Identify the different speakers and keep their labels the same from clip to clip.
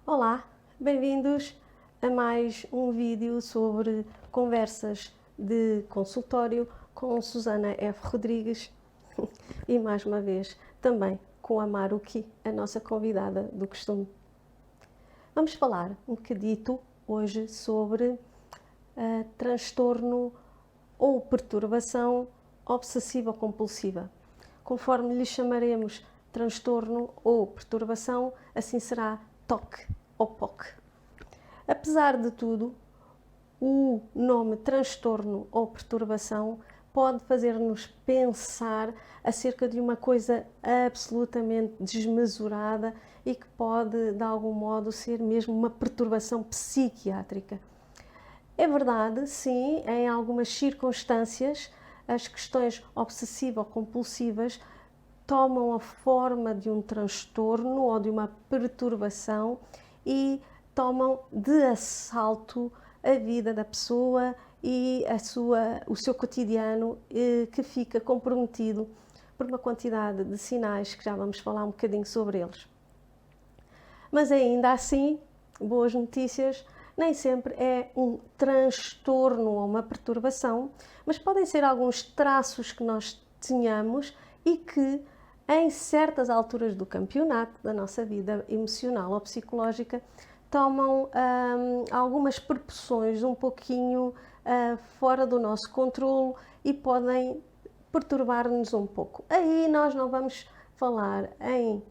Speaker 1: Olá, bem-vindos a mais um vídeo sobre conversas de consultório com Susana F. Rodrigues e mais uma vez também com a Maruki, a nossa convidada do costume. Vamos falar um bocadito hoje sobre transtorno ou perturbação obsessiva-compulsiva. Conforme lhe chamaremos transtorno ou perturbação, assim será TOC ou POC. Apesar de tudo, o nome transtorno ou perturbação pode fazer-nos pensar acerca de uma coisa absolutamente desmesurada e que pode, de algum modo, ser mesmo uma perturbação psiquiátrica. É verdade, sim, em algumas circunstâncias, as questões obsessivo-compulsivas tomam a forma de um transtorno ou de uma perturbação e tomam de assalto a vida da pessoa e o seu cotidiano, que fica comprometido por uma quantidade de sinais que já vamos falar um bocadinho sobre eles. Mas ainda assim, boas notícias, nem sempre é um transtorno ou uma perturbação, mas podem ser alguns traços que nós tenhamos e que, em certas alturas do campeonato, da nossa vida emocional ou psicológica, tomam algumas proporções um pouquinho fora do nosso controle e podem perturbar-nos um pouco. Aí nós não vamos falar em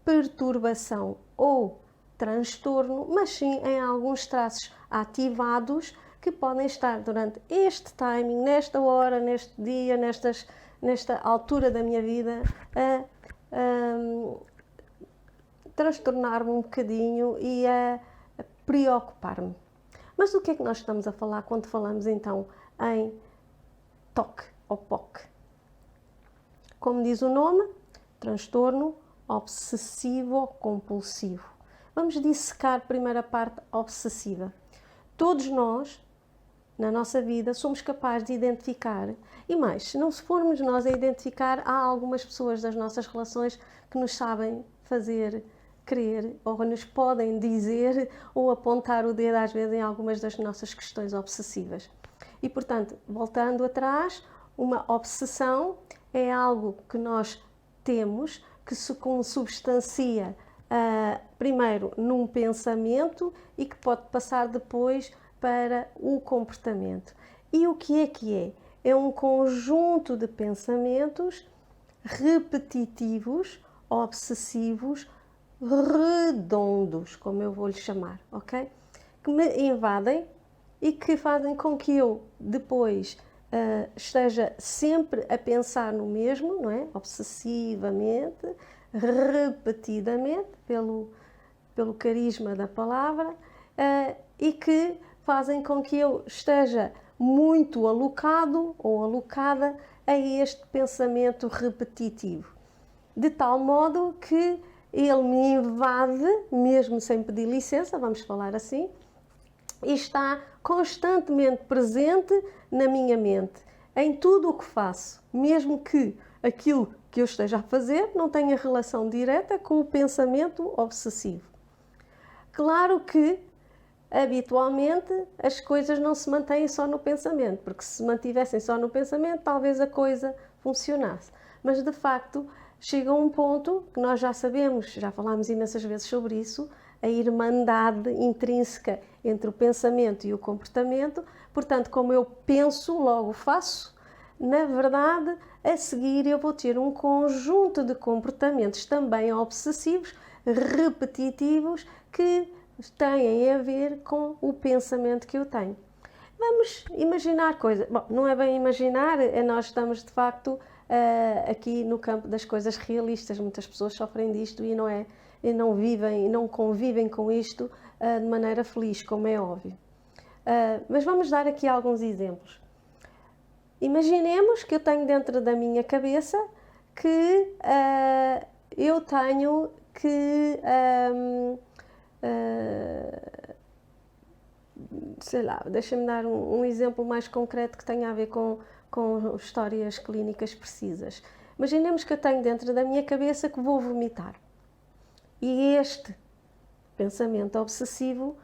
Speaker 1: perturbação ou transtorno, mas sim em alguns traços ativados que podem estar durante este timing, nesta hora, neste dia, nesta altura da minha vida, a transtornar-me um bocadinho e a preocupar-me. Mas do que é que nós estamos a falar quando falamos então em TOC ou POC? Como diz o nome, transtorno obsessivo-compulsivo. Vamos dissecar a primeira parte obsessiva. Todos nós, na nossa vida, somos capazes de identificar, e mais, se não formos nós a identificar, há algumas pessoas das nossas relações que nos sabem fazer crer, ou nos podem dizer ou apontar o dedo às vezes em algumas das nossas questões obsessivas. E portanto, voltando atrás, uma obsessão é algo que nós temos, que se consubstancia primeiro num pensamento e que pode passar depois para o comportamento. E o que é que é? É um conjunto de pensamentos repetitivos, obsessivos, redondos, como eu vou lhe chamar, ok? Que me invadem e que fazem com que eu depois esteja sempre a pensar no mesmo, não é? Obsessivamente, repetidamente, pelo carisma da palavra, e que fazem com que eu esteja muito alocado ou alocada a este pensamento repetitivo, de tal modo que ele me invade, mesmo sem pedir licença, vamos falar assim, e está constantemente presente na minha mente, em tudo o que faço, mesmo que aquilo que eu esteja a fazer não tenha relação direta com o pensamento obsessivo. Claro que, habitualmente, as coisas não se mantêm só no pensamento, porque se mantivessem só no pensamento, talvez a coisa funcionasse. Mas, de facto, chega a um ponto que nós já sabemos, já falámos imensas vezes sobre isso, a irmandade intrínseca entre o pensamento e o comportamento. Portanto, como eu penso, logo faço. Na verdade, a seguir eu vou ter um conjunto de comportamentos também obsessivos, repetitivos, que têm a ver com o pensamento que eu tenho. Vamos imaginar coisas. Bom, não é bem imaginar, nós estamos de facto aqui no campo das coisas realistas. Muitas pessoas sofrem disto e não vivem, não convivem com isto de maneira feliz, como é óbvio. Mas vamos dar aqui alguns exemplos. Imaginemos que eu tenho dentro da minha cabeça que eu tenho que sei lá, deixa-me dar um exemplo mais concreto que tenha a ver com histórias clínicas precisas. Imaginemos que eu tenho dentro da minha cabeça que vou vomitar. E este pensamento obsessivo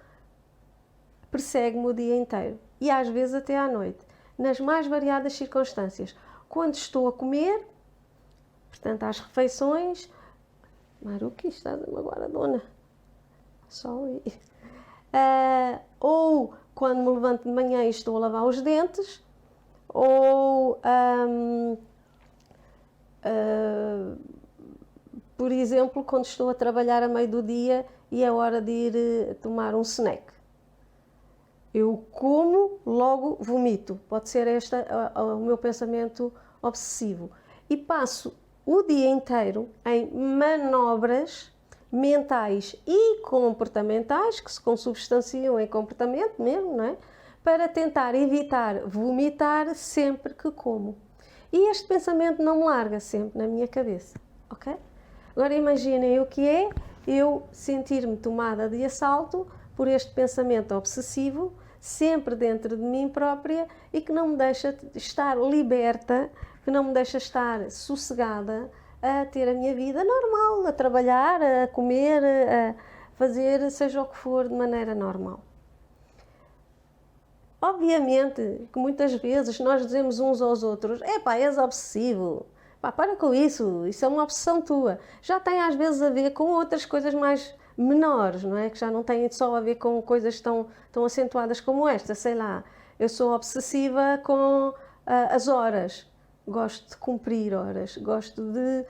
Speaker 1: persegue-me o dia inteiro. E às vezes até à noite. Nas mais variadas circunstâncias. Quando estou a comer, portanto, às refeições... Maruki, está a magoar a dona. Só aí. Ou quando me levanto de manhã e estou a lavar os dentes, ou, por exemplo, quando estou a trabalhar a meio do dia e é hora de ir tomar um snack. Eu como, logo vomito. Pode ser este o meu pensamento obsessivo. E passo o dia inteiro em manobras mentais e comportamentais, que se consubstanciam em comportamento mesmo, não é? Para tentar evitar vomitar sempre que como. E este pensamento não me larga sempre na minha cabeça, ok? Agora imaginem o que é eu sentir-me tomada de assalto por este pensamento obsessivo, sempre dentro de mim própria e que não me deixa estar liberta, que não me deixa estar sossegada a ter a minha vida normal, a trabalhar, a comer, a fazer seja o que for de maneira normal. Obviamente que muitas vezes nós dizemos uns aos outros: epá, és obsessivo, pá, para com isso é uma obsessão tua. Já tem às vezes a ver com outras coisas mais menores, não é? Que já não têm só a ver com coisas tão acentuadas como esta, sei lá. Eu sou obsessiva com as horas, gosto de cumprir horas, gosto de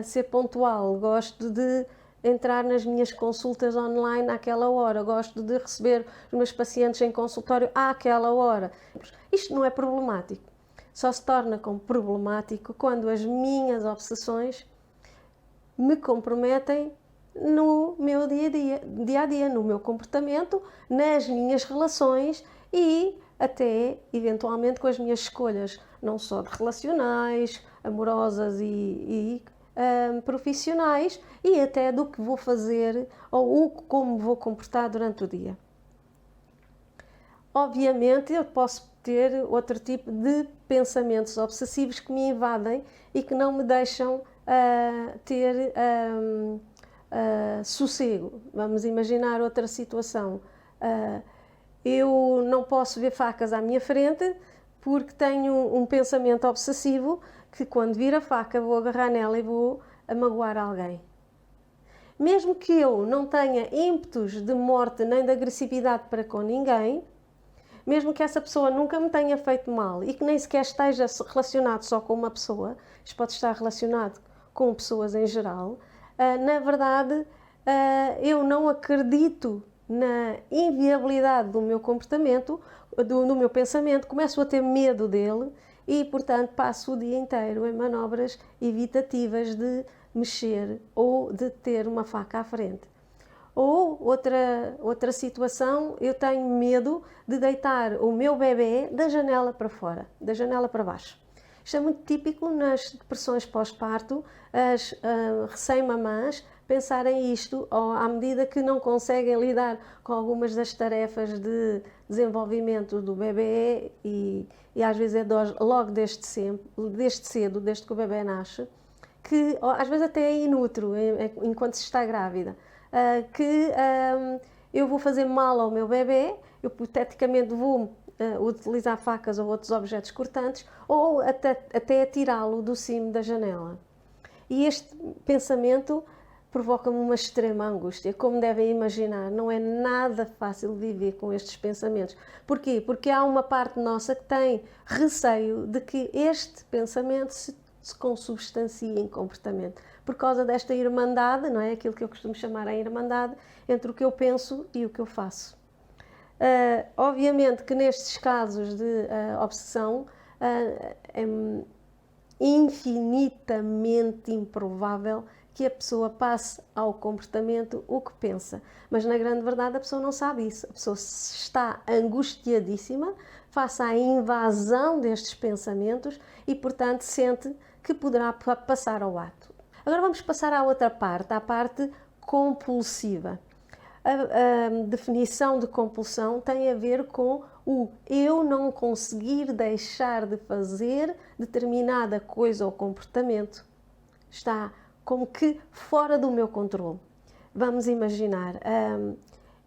Speaker 1: ser pontual, gosto de entrar nas minhas consultas online àquela hora, gosto de receber os meus pacientes em consultório àquela hora. Isto não é problemático. Só se torna como problemático quando as minhas obsessões me comprometem no meu dia a dia, no meu comportamento, nas minhas relações e até, eventualmente, com as minhas escolhas, não só de relacionais, amorosas e profissionais, e até do que vou fazer ou como vou comportar durante o dia. Obviamente, eu posso ter outro tipo de pensamentos obsessivos que me invadem e que não me deixam ter sossego. Vamos imaginar outra situação. Eu não posso ver facas à minha frente porque tenho um pensamento obsessivo que quando vir a faca vou agarrar nela e vou magoar alguém. Mesmo que eu não tenha ímpetos de morte nem de agressividade para com ninguém, mesmo que essa pessoa nunca me tenha feito mal e que nem sequer esteja relacionado só com uma pessoa, isto pode estar relacionado com pessoas em geral, na verdade eu não acredito na inviabilidade do meu comportamento, do meu pensamento, começo a ter medo dele e, portanto, passo o dia inteiro em manobras evitativas de mexer ou de ter uma faca à frente. Ou outra situação, eu tenho medo de deitar o meu bebê da janela para fora, da janela para baixo. Isto é muito típico nas depressões pós-parto, as recém-mamãs pensarem isto à medida que não conseguem lidar com algumas das tarefas de desenvolvimento do bebê e às vezes é logo desde cedo, desde que o bebê nasce, que às vezes até é inútil enquanto se está grávida, que eu vou fazer mal ao meu bebê, eu hipoteticamente vou utilizar facas ou outros objetos cortantes ou até atirá-lo do cimo da janela. E este pensamento provoca-me uma extrema angústia. Como devem imaginar, não é nada fácil viver com estes pensamentos. Porquê? Porque há uma parte nossa que tem receio de que este pensamento se consubstancie em comportamento. Por causa desta irmandade, não é? Aquilo que eu costumo chamar a irmandade entre o que eu penso e o que eu faço. Obviamente que nestes casos de obsessão é infinitamente improvável que a pessoa passe ao comportamento o que pensa. Mas na grande verdade a pessoa não sabe isso. A pessoa está angustiadíssima face à invasão destes pensamentos e, portanto, sente que poderá passar ao ato. Agora vamos passar à outra parte, à parte compulsiva. a definição de compulsão tem a ver com o eu não conseguir deixar de fazer determinada coisa ou comportamento. Está como que fora do meu controle. Vamos imaginar,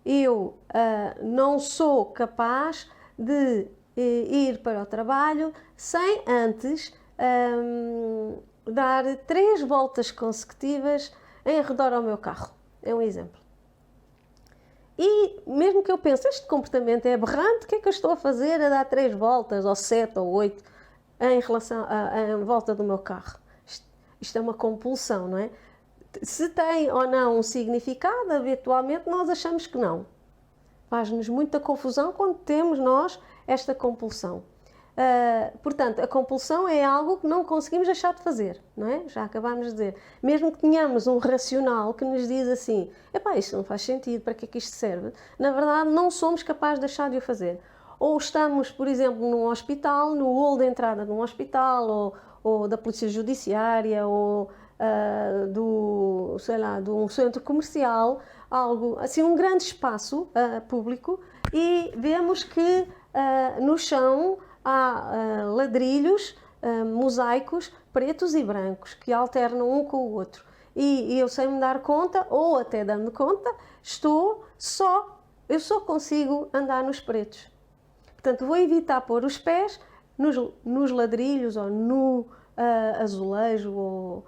Speaker 1: eu não sou capaz de ir para o trabalho sem antes dar 3 voltas consecutivas em redor ao meu carro. É um exemplo. E mesmo que eu pense, este comportamento é aberrante, o que é que eu estou a fazer a dar 3 voltas, ou 7 ou 8, em volta do meu carro? Isto é uma compulsão, não é? Se tem ou não um significado, habitualmente nós achamos que não. Faz-nos muita confusão quando temos nós esta compulsão. Portanto, a compulsão é algo que não conseguimos deixar de fazer, não é? Já acabámos de dizer. Mesmo que tenhamos um racional que nos diz assim, epá, isto não faz sentido, para que é que isto serve? Na verdade, não somos capazes de deixar de o fazer. Ou estamos, por exemplo, num hospital, no hall de entrada de um hospital, ou da polícia judiciária, ou de um centro comercial, algo assim, um grande espaço público, e vemos que no chão há ladrilhos, mosaicos pretos e brancos que alternam um com o outro. E eu sem me dar conta, ou até dando conta, eu só consigo andar nos pretos. Portanto, vou evitar pôr os pés nos ladrilhos, ou no azulejo, ou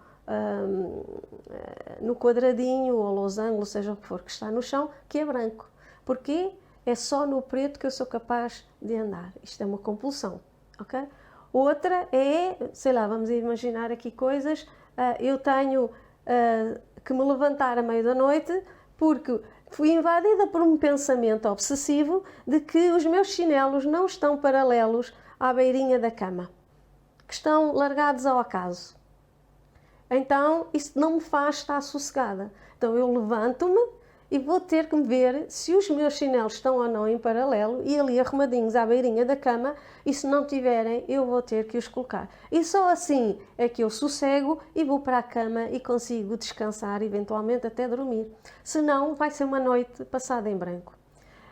Speaker 1: no quadradinho, ou losango, seja o que for, que está no chão, que é branco. Porquê? É só no preto que eu sou capaz de andar. Isto é uma compulsão, ok? Outra é, sei lá, vamos imaginar aqui coisas, eu tenho que me levantar à meia da noite porque fui invadida por um pensamento obsessivo de que os meus chinelos não estão paralelos à beirinha da cama, que estão largados ao acaso. Então, isso não me faz estar sossegada. Então, eu levanto-me e vou ter que ver se os meus chinelos estão ou não em paralelo e ali arrumadinhos à beirinha da cama, e se não tiverem, eu vou ter que os colocar. E só assim é que eu sossego e vou para a cama e consigo descansar, eventualmente até dormir. Senão, vai ser uma noite passada em branco.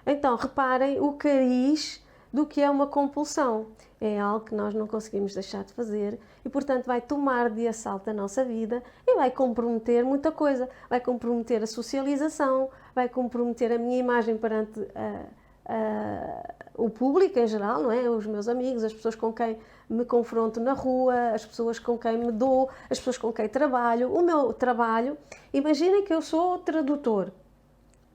Speaker 1: Então, reparem o cariz do que é uma compulsão. É algo que nós não conseguimos deixar de fazer e, portanto, vai tomar de assalto a nossa vida e vai comprometer muita coisa. Vai comprometer a socialização, vai comprometer a minha imagem perante o público em geral, não é? Os meus amigos, as pessoas com quem me confronto na rua, as pessoas com quem me dou, as pessoas com quem trabalho. O meu trabalho, imaginem que eu sou tradutor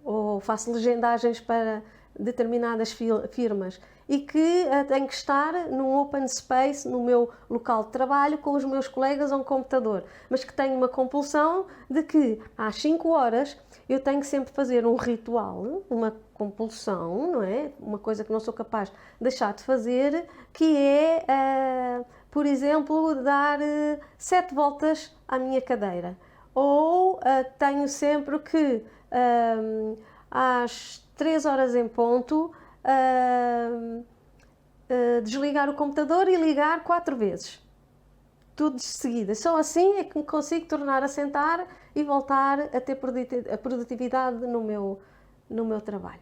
Speaker 1: ou faço legendagens para determinadas firmas e que tenho que estar num open space, no meu local de trabalho, com os meus colegas a um computador, mas que tenho uma compulsão de que às 5 horas eu tenho que sempre fazer um ritual, uma compulsão, não é? Uma coisa que não sou capaz de deixar de fazer, que é, por exemplo, dar 7 voltas à minha cadeira. Ou tenho sempre que às 3 horas em ponto desligar o computador e ligar 4 vezes. Tudo de seguida. Só assim é que me consigo tornar a sentar e voltar a ter a produtividade no meu trabalho.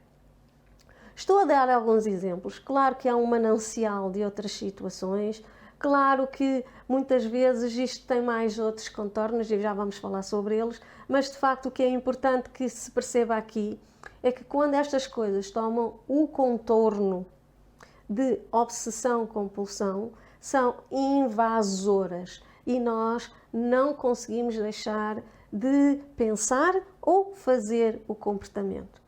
Speaker 1: Estou a dar alguns exemplos. Claro que há um manancial de outras situações. Claro que muitas vezes isto tem mais outros contornos e já vamos falar sobre eles, mas de facto o que é importante que se perceba aqui é que quando estas coisas tomam o contorno de obsessão-compulsão, são invasoras e nós não conseguimos deixar de pensar ou fazer o comportamento.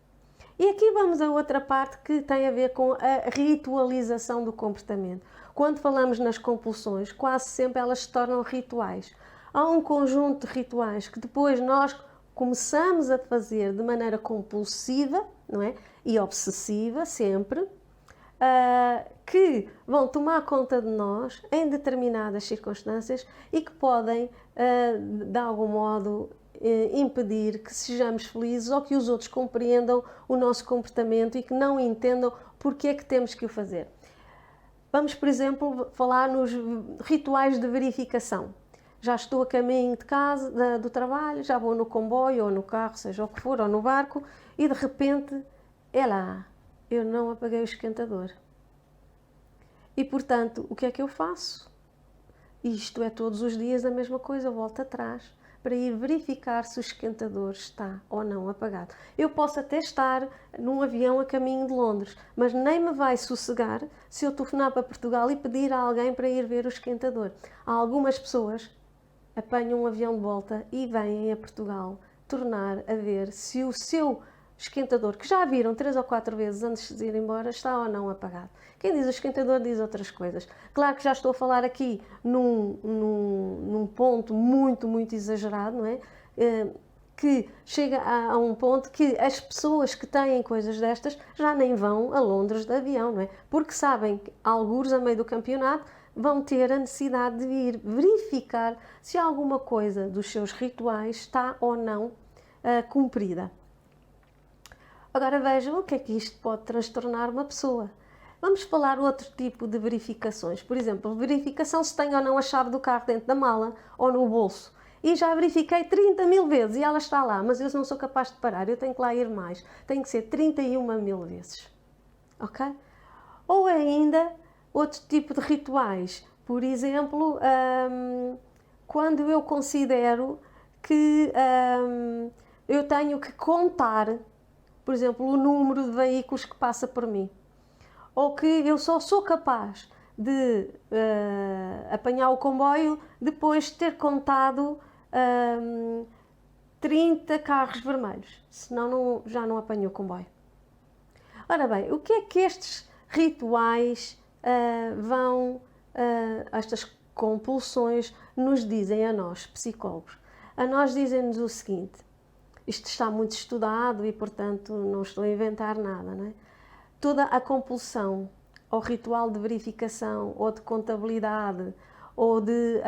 Speaker 1: E aqui vamos a outra parte que tem a ver com a ritualização do comportamento. Quando falamos nas compulsões, quase sempre elas se tornam rituais. Há um conjunto de rituais que depois nós começamos a fazer de maneira compulsiva, não é? E obsessiva, sempre, que vão tomar conta de nós em determinadas circunstâncias e que podem, de algum modo, impedir que sejamos felizes ou que os outros compreendam o nosso comportamento e que não entendam porque é que temos que o fazer. Vamos, por exemplo, falar nos rituais de verificação. Já estou a caminho de casa, do trabalho, já vou no comboio ou no carro, seja o que for, ou no barco, e de repente, é lá, eu não apaguei o esquentador. E portanto, o que é que eu faço? Isto é todos os dias a mesma coisa, volto atrás para ir verificar se o esquentador está ou não apagado. Eu posso até estar num avião a caminho de Londres, mas nem me vai sossegar se eu telefonar para Portugal e pedir a alguém para ir ver o esquentador. Há algumas pessoas que apanham um avião de volta e vêm a Portugal tornar a ver se o seu esquentador, que já viram 3 ou 4 vezes antes de ir embora, está ou não apagado. Quem diz o esquentador diz outras coisas. Claro que já estou a falar aqui num ponto muito exagerado, não é? Que chega a um ponto que as pessoas que têm coisas destas já nem vão a Londres de avião, não é? Porque sabem que, algures a meio do campeonato, vão ter a necessidade de ir verificar se alguma coisa dos seus rituais está ou não cumprida. Agora vejam o que é que isto pode transtornar uma pessoa. Vamos falar outro tipo de verificações. Por exemplo, verificação se tem ou não a chave do carro dentro da mala ou no bolso. E já verifiquei 30.000 vezes e ela está lá, mas eu não sou capaz de parar, eu tenho que lá ir mais. Tem que ser 31.000 vezes. Ok? Ou ainda, outro tipo de rituais. Por exemplo, quando eu considero que eu tenho que contar, por exemplo, o número de veículos que passa por mim. Ou que eu só sou capaz de apanhar o comboio depois de ter contado 30 carros vermelhos. Senão já não apanho o comboio. Ora bem, o que é que estes rituais estas compulsões nos dizem a nós, psicólogos? A nós dizem-nos o seguinte: isto está muito estudado e, portanto, não estou a inventar nada, não é? Toda a compulsão ao ritual de verificação ou de contabilidade ou de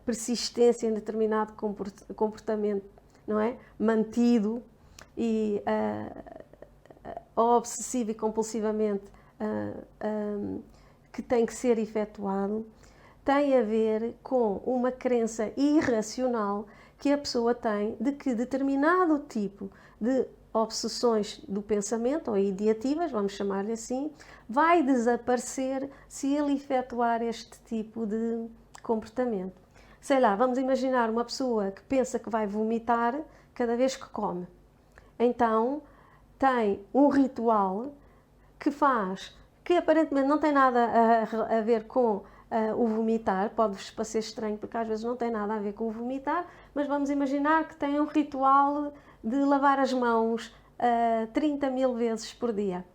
Speaker 1: persistência em determinado comportamento, não é? Mantido e obsessivo e compulsivamente que tem que ser efetuado, tem a ver com uma crença irracional que a pessoa tem de que determinado tipo de obsessões do pensamento, ou ideativas, vamos chamar-lhe assim, vai desaparecer se ele efetuar este tipo de comportamento. Sei lá, vamos imaginar uma pessoa que pensa que vai vomitar cada vez que come. Então, tem um ritual que faz, que aparentemente não tem nada a ver com o vomitar, pode-vos parecer estranho porque às vezes não tem nada a ver com o vomitar, mas vamos imaginar que tem um ritual de lavar as mãos 30.000 vezes por dia.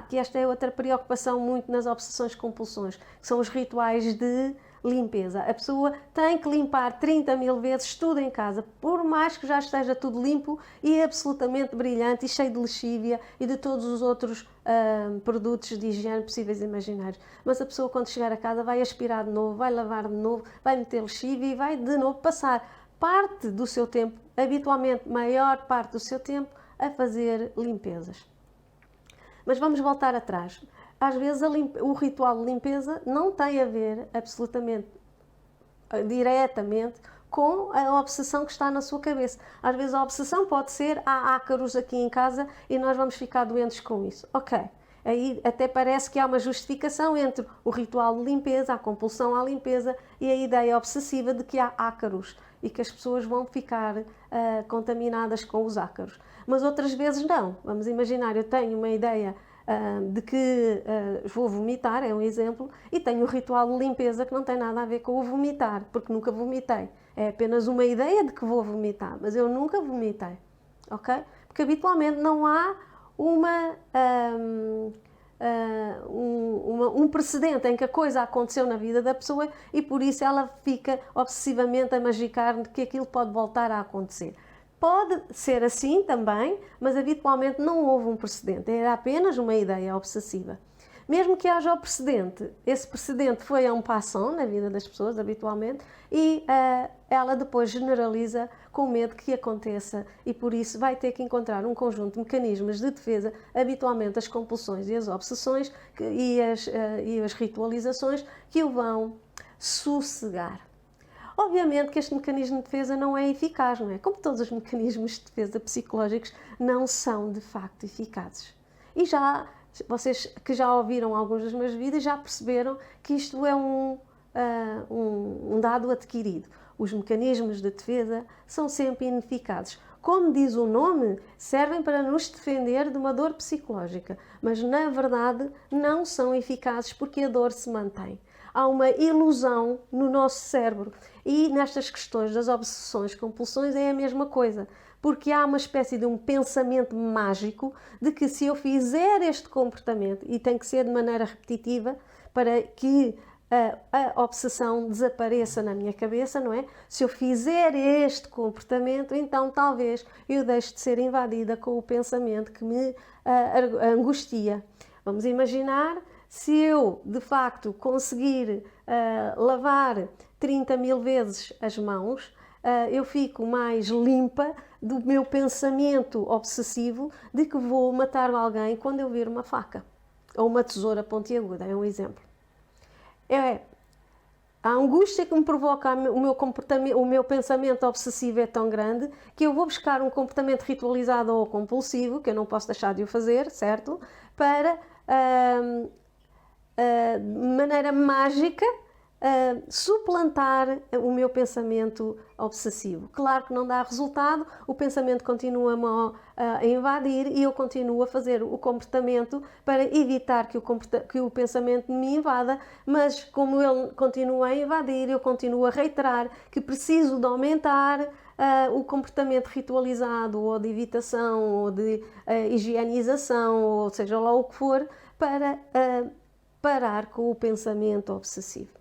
Speaker 1: Que esta é outra preocupação muito nas obsessões compulsões, que são os rituais de limpeza. A pessoa tem que limpar 30.000 vezes tudo em casa, por mais que já esteja tudo limpo e absolutamente brilhante e cheio de lexívia e de todos os outros produtos de higiene possíveis e imaginários. Mas a pessoa, quando chegar a casa, vai aspirar de novo, vai lavar de novo, vai meter lexívia e vai de novo passar parte do seu tempo, habitualmente maior parte do seu tempo, a fazer limpezas. Mas vamos voltar atrás. Às vezes o ritual de limpeza não tem a ver absolutamente diretamente com a obsessão que está na sua cabeça. Às vezes a obsessão pode ser: há ácaros aqui em casa e nós vamos ficar doentes com isso. Ok, aí até parece que há uma justificação entre o ritual de limpeza, a compulsão à limpeza e a ideia obsessiva de que há ácaros e que as pessoas vão ficar contaminadas com os ácaros. Mas outras vezes não. Vamos imaginar, eu tenho uma ideia de que vou vomitar, é um exemplo, e tenho um ritual de limpeza que não tem nada a ver com o vomitar, porque nunca vomitei. É apenas uma ideia de que vou vomitar, mas eu nunca vomitei, ok? Porque habitualmente não há um precedente em que a coisa aconteceu na vida da pessoa e por isso ela fica obsessivamente a magicar de que aquilo pode voltar a acontecer. Pode ser assim também, mas habitualmente não houve um precedente, era apenas uma ideia obsessiva. Mesmo que haja o precedente, esse precedente foi a um passant na vida das pessoas, habitualmente, e ela depois generaliza com medo que aconteça e por isso vai ter que encontrar um conjunto de mecanismos de defesa, habitualmente as compulsões e as obsessões e as ritualizações que o vão sossegar. Obviamente que este mecanismo de defesa não é eficaz, não é? Como todos os mecanismos de defesa psicológicos não são de facto eficazes. E vocês que já ouviram alguns dos meus vídeos já perceberam que isto é um dado adquirido. Os mecanismos de defesa são sempre ineficazes. Como diz o nome, servem para nos defender de uma dor psicológica, mas na verdade não são eficazes porque a dor se mantém. Há uma ilusão no nosso cérebro e nestas questões das obsessões, compulsões é a mesma coisa, porque há uma espécie de um pensamento mágico de que se eu fizer este comportamento, e tem que ser de maneira repetitiva para que a obsessão desapareça na minha cabeça, não é? Se eu fizer este comportamento, então talvez eu deixe de ser invadida com o pensamento que me angustia. Vamos imaginar se eu, de facto, conseguir lavar 30.000 vezes as mãos, eu fico mais limpa do meu pensamento obsessivo de que vou matar alguém quando eu vir uma faca ou uma tesoura pontiaguda, é um exemplo. A angústia que me provoca o meu pensamento obsessivo é tão grande que eu vou buscar um comportamento ritualizado ou compulsivo, que eu não posso deixar de o fazer, certo? Para, de maneira mágica, suplantar o meu pensamento obsessivo. Claro que não dá resultado, o pensamento continua-me a invadir e eu continuo a fazer o comportamento para evitar que o pensamento me invada, mas como ele continua a invadir, eu continuo a reiterar que preciso de aumentar o comportamento ritualizado, ou de evitação, ou de higienização, ou seja lá o que for, para parar com o pensamento obsessivo.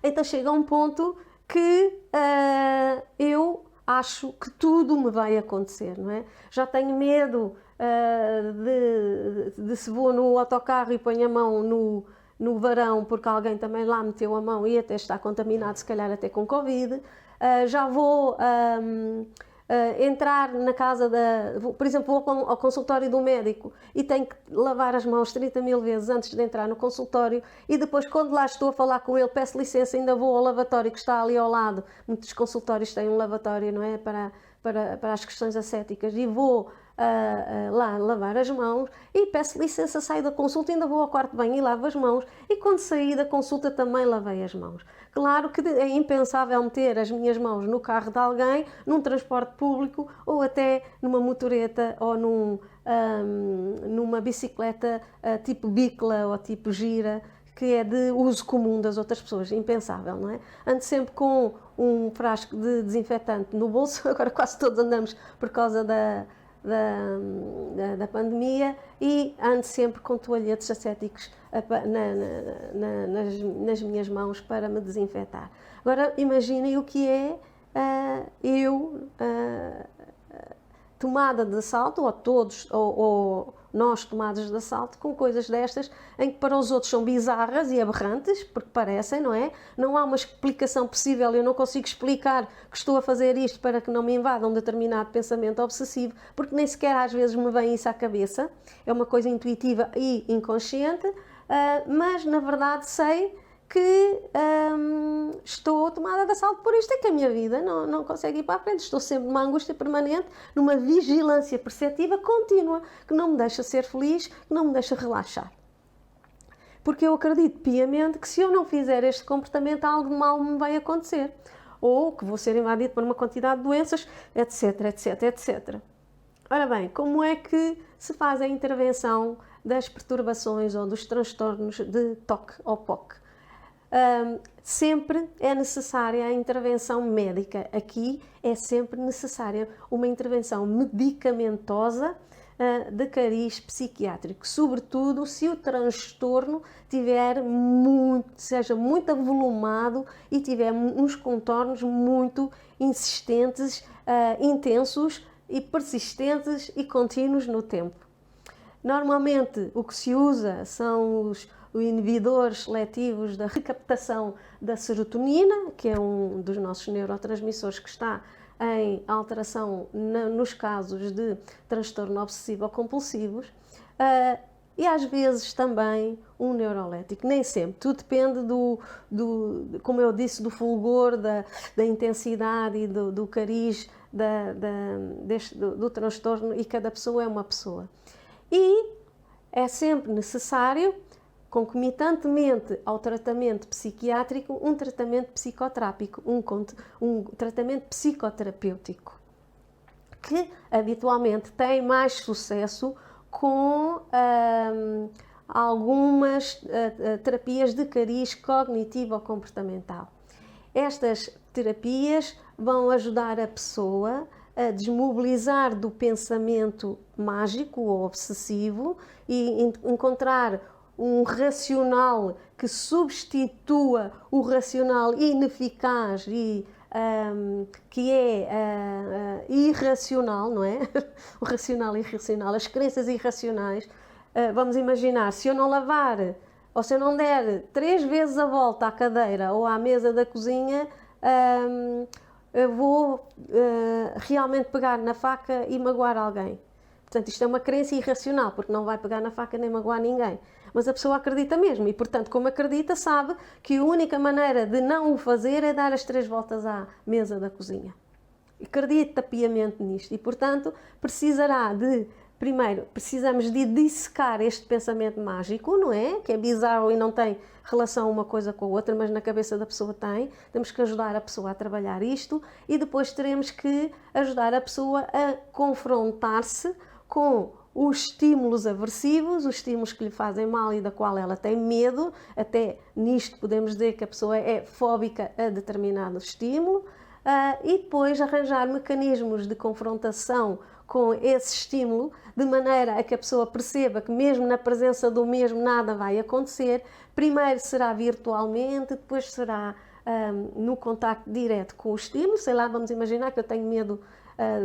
Speaker 1: Então chega a um ponto que eu acho que tudo me vai acontecer, não é? Já tenho medo de se vou no autocarro e ponho a mão no varão porque alguém também lá meteu a mão e até está contaminado, se calhar até com Covid. Já vou entrar na casa por exemplo, vou ao consultório do médico e tenho que lavar as mãos 30.000 vezes antes de entrar no consultório e depois, quando lá estou a falar com ele, peço licença, ainda vou ao lavatório que está ali ao lado. Muitos consultórios têm um lavatório, não é? Para as questões ascéticas, e vou lá lavar as mãos e peço licença, saio da consulta, ainda vou ao quarto de banho e lavo as mãos, e quando saí da consulta também lavei as mãos. Claro que é impensável meter as minhas mãos no carro de alguém, num transporte público ou até numa motoreta ou numa bicicleta tipo bicla ou tipo gira, que é de uso comum das outras pessoas, impensável, não é? Ando sempre com um frasco de desinfetante no bolso, agora quase todos andamos por causa da pandemia, e ando sempre com toalhetes ascéticos nas minhas mãos para me desinfetar. Agora imaginem o que é tomada de assalto, ou todos, ou nós tomados de assalto com coisas destas, em que para os outros são bizarras e aberrantes, porque parecem, não é? Não há uma explicação possível, eu não consigo explicar que estou a fazer isto para que não me invada um determinado pensamento obsessivo, porque nem sequer às vezes me vem isso à cabeça, é uma coisa intuitiva e inconsciente, mas na verdade sei que estou tomada de assalto por isto, é que a minha vida não consegue ir para a frente, estou sempre numa angústia permanente, numa vigilância perceptiva contínua, que não me deixa ser feliz, que não me deixa relaxar. Porque eu acredito piamente que se eu não fizer este comportamento, algo de mal me vai acontecer, ou que vou ser invadido por uma quantidade de doenças, etc, etc, etc. Ora bem, como é que se faz a intervenção das perturbações ou dos transtornos de TOC ou POC? Sempre é necessária a intervenção médica. Aqui é sempre necessária uma intervenção medicamentosa de cariz psiquiátrico, sobretudo se o transtorno seja muito avolumado e tiver uns contornos muito insistentes, intensos e persistentes e contínuos no tempo. Normalmente o que se usa são os inibidores seletivos da recaptação da serotonina, que é um dos nossos neurotransmissores que está em alteração nos casos de transtorno obsessivo-compulsivos, e às vezes também um neurolético, nem sempre, tudo depende como eu disse, do fulgor, da intensidade e do cariz do transtorno, e cada pessoa é uma pessoa. E é sempre necessário, concomitantemente ao tratamento psiquiátrico, um tratamento psicoterápico, um tratamento psicoterapêutico, que habitualmente tem mais sucesso com algumas terapias de cariz cognitivo-comportamental. Estas terapias vão ajudar a pessoa a desmobilizar do pensamento mágico ou obsessivo e encontrar um racional que substitua o racional ineficaz e que é irracional, não é? O racional e irracional, as crenças irracionais. Vamos imaginar, se eu não lavar ou se eu não der 3 vezes a volta à cadeira ou à mesa da cozinha, eu vou realmente pegar na faca e magoar alguém. Portanto, isto é uma crença irracional, porque não vai pegar na faca nem magoar ninguém. Mas a pessoa acredita mesmo e, portanto, como acredita, sabe que a única maneira de não o fazer é dar as 3 voltas à mesa da cozinha. Acredita piamente nisto e, portanto, primeiro, precisamos de dissecar este pensamento mágico, não é? Que é bizarro e não tem relação uma coisa com a outra, mas na cabeça da pessoa tem. Temos que ajudar a pessoa a trabalhar isto e depois teremos que ajudar a pessoa a confrontar-se com os estímulos aversivos, os estímulos que lhe fazem mal e da qual ela tem medo. Até nisto podemos dizer que a pessoa é fóbica a determinado estímulo. E depois arranjar mecanismos de confrontação com esse estímulo, de maneira a que a pessoa perceba que mesmo na presença do mesmo nada vai acontecer. Primeiro será virtualmente, depois será no contacto direto com o estímulo. Sei lá, vamos imaginar que eu tenho medo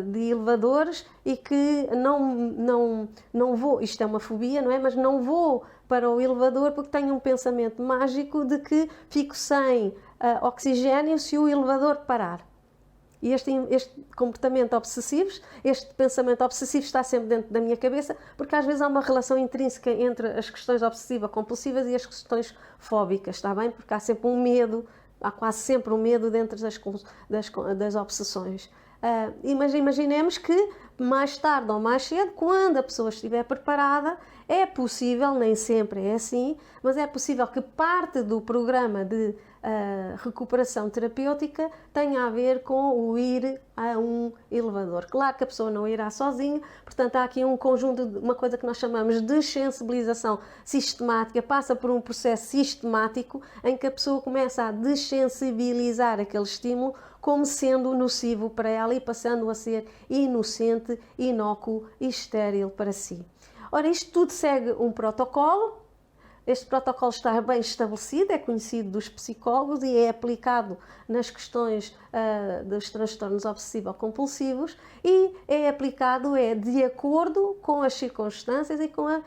Speaker 1: de elevadores e que não vou, isto é uma fobia, não é? Mas não vou para o elevador porque tenho um pensamento mágico de que fico sem oxigênio se o elevador parar. E este comportamento obsessivo, este pensamento obsessivo está sempre dentro da minha cabeça, porque às vezes há uma relação intrínseca entre as questões obsessiva-compulsivas e as questões fóbicas, está bem? Porque há sempre um medo, há quase sempre um medo dentro das obsessões. Mas imaginemos que mais tarde ou mais cedo, quando a pessoa estiver preparada, é possível, nem sempre é assim, mas é possível que parte do programa de recuperação terapêutica tenha a ver com o ir a um elevador. Claro que a pessoa não irá sozinha, portanto há aqui um conjunto, uma coisa que nós chamamos de sensibilização sistemática, passa por um processo sistemático em que a pessoa começa a desensibilizar aquele estímulo como sendo nocivo para ela e passando a ser inocente, inócuo e estéril para si. Ora, isto tudo segue um protocolo. Este protocolo está bem estabelecido, é conhecido dos psicólogos e é aplicado nas questões dos transtornos obsessivo-compulsivos e é aplicado de acordo com as circunstâncias e com as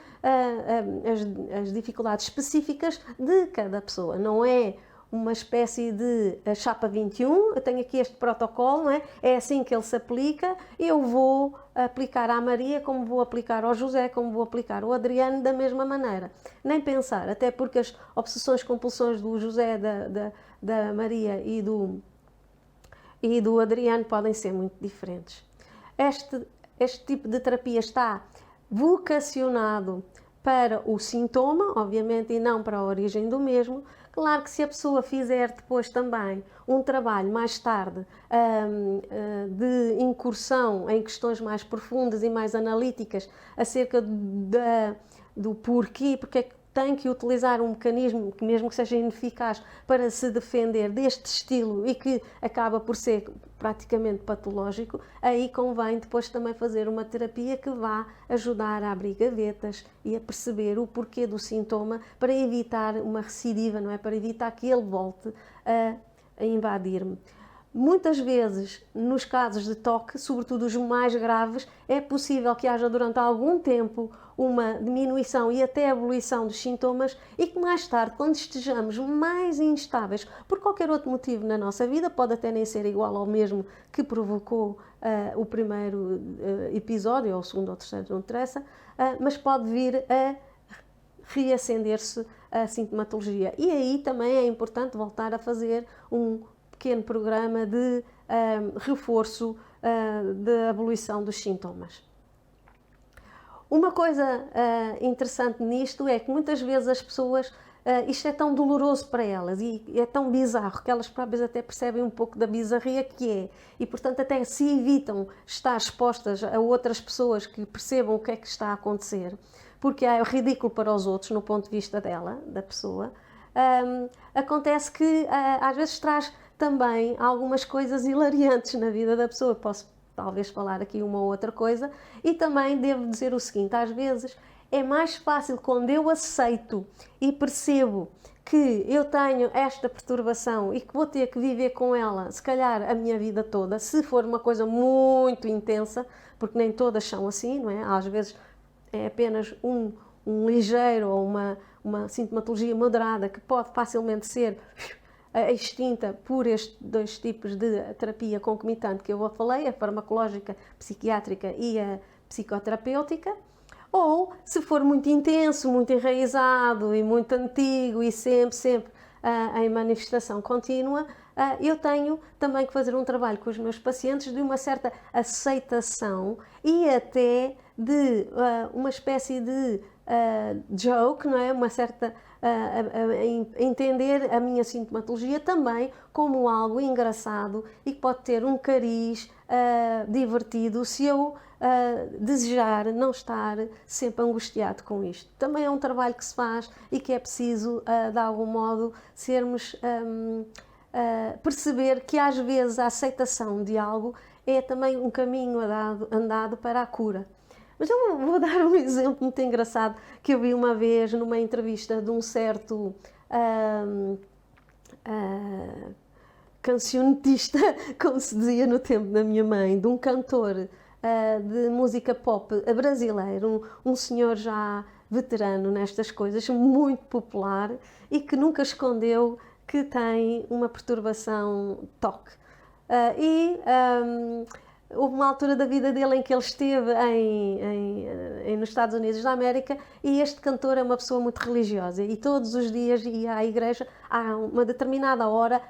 Speaker 1: dificuldades específicas de cada pessoa. Não é uma espécie de chapa 21, eu tenho aqui este protocolo, não é? É assim que ele se aplica, eu vou aplicar à Maria como vou aplicar ao José, como vou aplicar ao Adriano da mesma maneira. Nem pensar, até porque as obsessões compulsões do José, da Maria e do Adriano podem ser muito diferentes. Este tipo de terapia está vocacionado para o sintoma, obviamente, e não para a origem do mesmo. Claro que se a pessoa fizer depois também um trabalho mais tarde de incursão em questões mais profundas e mais analíticas acerca do porquê, porque é que tem que utilizar um mecanismo que mesmo que seja ineficaz para se defender deste estilo e que acaba por ser praticamente patológico, aí convém depois também fazer uma terapia que vá ajudar a abrir gavetas e a perceber o porquê do sintoma para evitar uma recidiva, não é? Para evitar que ele volte a invadir-me. Muitas vezes, nos casos de toque, sobretudo os mais graves, é possível que haja durante algum tempo uma diminuição e até evolução dos sintomas e que mais tarde, quando estejamos mais instáveis por qualquer outro motivo na nossa vida, pode até nem ser igual ao mesmo que provocou o primeiro episódio, ou o segundo ou o terceiro, não interessa, mas pode vir a reacender-se a sintomatologia. E aí também é importante voltar a fazer um pequeno programa de reforço da evolução dos sintomas. Uma coisa interessante nisto é que muitas vezes as pessoas, isto é tão doloroso para elas e é tão bizarro que elas próprias até percebem um pouco da bizarria que é, e portanto até se evitam estar expostas a outras pessoas que percebam o que é que está a acontecer, porque é ridículo para os outros no ponto de vista dela, da pessoa. Acontece que às vezes traz também algumas coisas hilariantes na vida da pessoa. Posso talvez falar aqui uma ou outra coisa, e também devo dizer o seguinte: às vezes é mais fácil quando eu aceito e percebo que eu tenho esta perturbação e que vou ter que viver com ela, se calhar a minha vida toda, se for uma coisa muito intensa, porque nem todas são assim, não é? Às vezes é apenas um ligeiro ou uma sintomatologia moderada que pode facilmente ser extinta por estes dois tipos de terapia concomitante que eu falei, a farmacológica, psiquiátrica e a psicoterapêutica. Ou, se for muito intenso, muito enraizado e muito antigo e sempre em manifestação contínua, eu tenho também que fazer um trabalho com os meus pacientes de uma certa aceitação e até de uma espécie de joke, não é? Uma certa entender a minha sintomatologia também como algo engraçado e que pode ter um cariz divertido se eu desejar não estar sempre angustiado com isto. Também é um trabalho que se faz e que é preciso, de algum modo, sermos perceber que às vezes a aceitação de algo é também um caminho andado para a cura. Mas eu vou dar um exemplo muito engraçado que eu vi uma vez numa entrevista de um certo cancionetista, como se dizia no tempo da minha mãe, de um cantor de música pop brasileiro, um senhor já veterano nestas coisas, muito popular e que nunca escondeu que tem uma perturbação TOC. Houve uma altura da vida dele em que ele esteve nos Estados Unidos da América e este cantor é uma pessoa muito religiosa e todos os dias ia à igreja a uma determinada hora,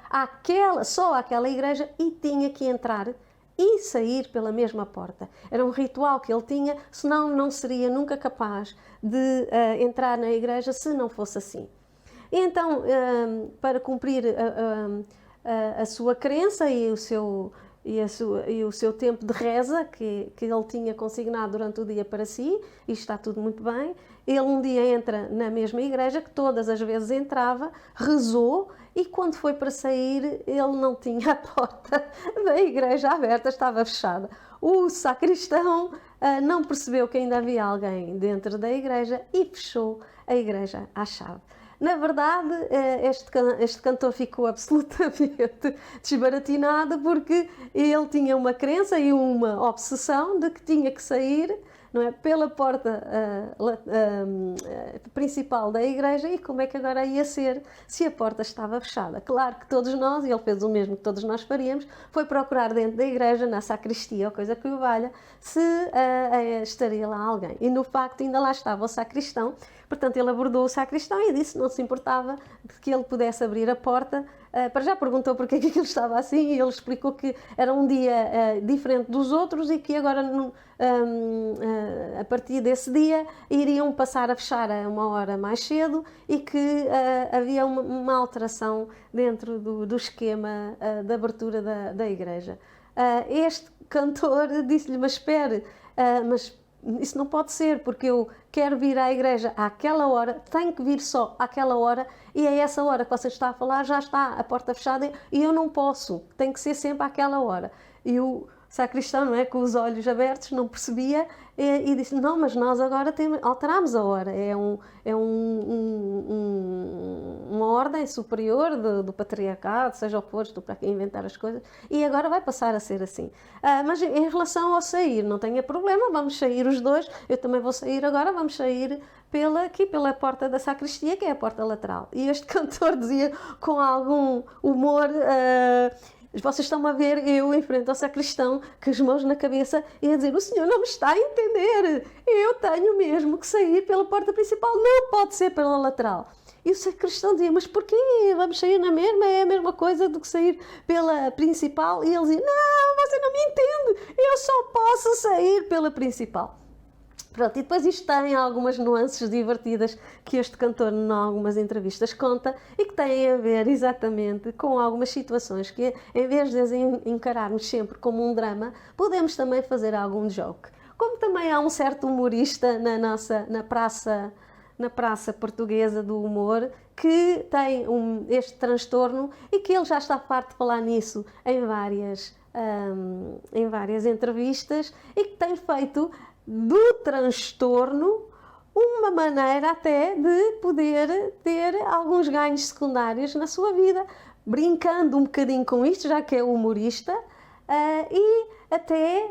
Speaker 1: só àquela igreja, e tinha que entrar e sair pela mesma porta. Era um ritual que ele tinha, senão não seria nunca capaz de entrar na igreja se não fosse assim. E então, para cumprir a sua crença e o seu tempo de reza que ele tinha consignado durante o dia para si, e está tudo muito bem, ele um dia entra na mesma igreja que todas as vezes entrava, rezou, e quando foi para sair ele não tinha a porta da igreja aberta, estava fechada. O sacristão não percebeu que ainda havia alguém dentro da igreja e fechou a igreja à chave. Na verdade, este cantor ficou absolutamente desbaratinado porque ele tinha uma crença e uma obsessão de que tinha que sair, não é, pela porta principal da igreja, e como é que agora ia ser se a porta estava fechada. Claro que todos nós, e ele fez o mesmo que todos nós faríamos, foi procurar dentro da igreja, na sacristia ou coisa que o valha, se estaria lá alguém. E no facto ainda lá estava o sacristão. Portanto, ele abordou o sacristão e disse que não se importava de que ele pudesse abrir a porta. Para já perguntou porque é que aquilo estava assim e ele explicou que era um dia diferente dos outros e que agora, a partir desse dia, iriam passar a fechar a uma hora mais cedo e que havia uma alteração dentro do esquema de abertura da igreja. Este cantor disse-lhe: mas espere, mas isso não pode ser, porque eu quero vir à igreja àquela hora, tenho que vir só àquela hora, e a essa hora que você está a falar já está a porta fechada e eu não posso, tem que ser sempre àquela hora. E o sacristão, não é, com os olhos abertos, não percebia e disse: não, mas nós agora alteramos a hora, é uma ordem superior do patriarcado, seja o que for, estou para aqui inventar as coisas, e agora vai passar a ser assim. Mas em relação ao sair, não tenha problema, vamos sair os dois, eu também vou sair agora, vamos sair aqui pela porta da sacristia, que é a porta lateral. E este cantor dizia com algum humor: Vocês estão a ver eu em frente ao sacristão, com as mãos na cabeça e a dizer: o senhor não me está a entender, eu tenho mesmo que sair pela porta principal, não pode ser pela lateral. E o sacristão dizia: mas porquê? Vamos sair na mesma, é a mesma coisa do que sair pela principal. E ele dizia: não, você não me entende, eu só posso sair pela principal. Pronto, e depois isto tem algumas nuances divertidas que este cantor, em algumas entrevistas, conta e que têm a ver exatamente com algumas situações que, em vez de as encararmos sempre como um drama, podemos também fazer algum joke. Como também há um certo humorista na praça portuguesa do humor que tem este transtorno e que ele já está farto de falar nisso em várias entrevistas e que tem feito do transtorno uma maneira até de poder ter alguns ganhos secundários na sua vida, brincando um bocadinho com isto, já que é humorista, e até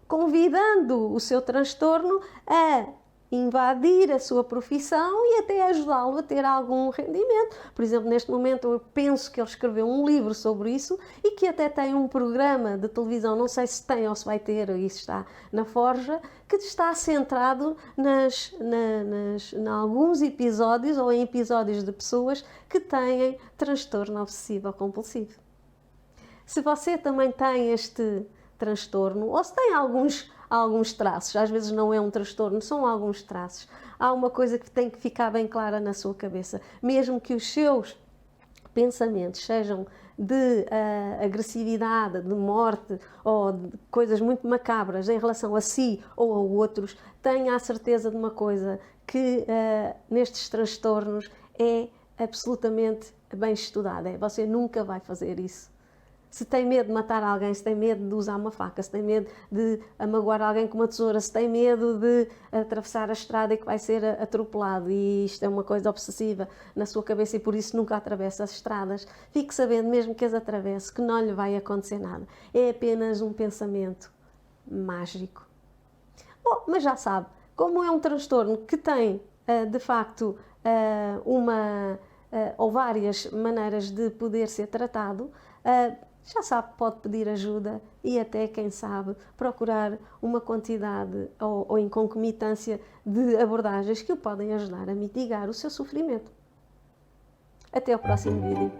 Speaker 1: convidando o seu transtorno a invadir a sua profissão e até ajudá-lo a ter algum rendimento. Por exemplo, neste momento eu penso que ele escreveu um livro sobre isso e que até tem um programa de televisão, não sei se tem ou se vai ter, isso está na forja, que está centrado em alguns episódios ou em episódios de pessoas que têm transtorno obsessivo compulsivo. Se você também tem este transtorno, ou se tem alguns traços, às vezes não é um transtorno, são alguns traços. Há uma coisa que tem que ficar bem clara na sua cabeça, mesmo que os seus pensamentos sejam de agressividade, de morte ou de coisas muito macabras em relação a si ou a outros, tenha a certeza de uma coisa, que nestes transtornos é absolutamente bem estudada, você nunca vai fazer isso. Se tem medo de matar alguém, se tem medo de usar uma faca, se tem medo de magoar alguém com uma tesoura, se tem medo de atravessar a estrada e que vai ser atropelado, e isto é uma coisa obsessiva na sua cabeça e por isso nunca atravessa as estradas, fique sabendo, mesmo que as atravesse, que não lhe vai acontecer nada. É apenas um pensamento mágico. Bom, mas já sabe, como é um transtorno que tem, de facto, ou várias maneiras de poder ser tratado, já sabe, pode pedir ajuda e até, quem sabe, procurar uma quantidade ou em concomitância de abordagens que o podem ajudar a mitigar o seu sofrimento. Até ao próximo vídeo.